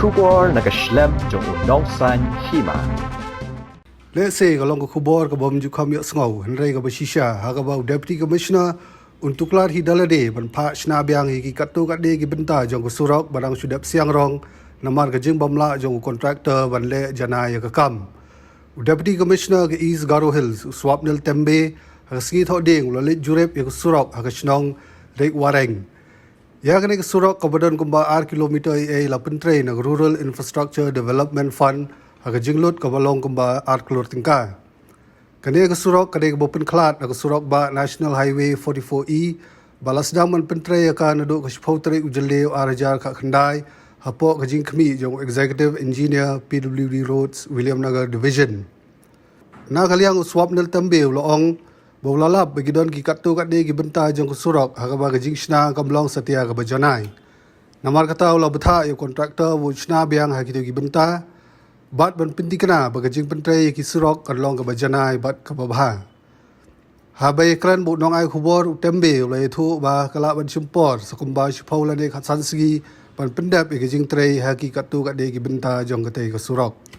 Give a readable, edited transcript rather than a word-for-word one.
kubor nakaslem jong unongsan hima. Let's say kalau kubor ke bom juga kami sengau Henry ke bersisha harga Deputy Commissioner untuk kelar hidalade ban pak snabiang hiki katu kade ki benta jong surok barang sudap siang rong namar ke jing bamla jong kontraktor ban le janaya ke kam. Deputy Commissioner ke East Garo Hills Swapnil Tembe haski tho ding lalit jurep ke surok hakasnong rek wareng. Ya kene ke surok ke badan kumba 8 kilometer la pentre na Rural Infrastructure Development Fund aga jinglut ke balong kumba 8 kilor tingka. Kene ke surok kene ke bopen klat ke surok ba National Highway 44E balas daman pentre akan naduk ke sepautre ujele arajar ka khandai hapo ke jing kemi jong Executive Engineer PWD Roads William Nagar Division. Na kaliang Swapnil Tembe loong bawlalap bagi don ki katu kat de ki benta jong ku surok ha ba jing shna kamlong setia ka bajanai namar kata ula betha yo kontraktor wo shna biang ha ki ki benta bat ban pinti kana ba jing pentre ki surok kamlong ka bajanai bat ka babha ha ba kran bu nong ai khubor tembe ula thu ba kala ban simpor sakumba shpaula ne khatsan sigi ban pendap ki jing tre ha ki katu kat de ki benta jong ka te ka surok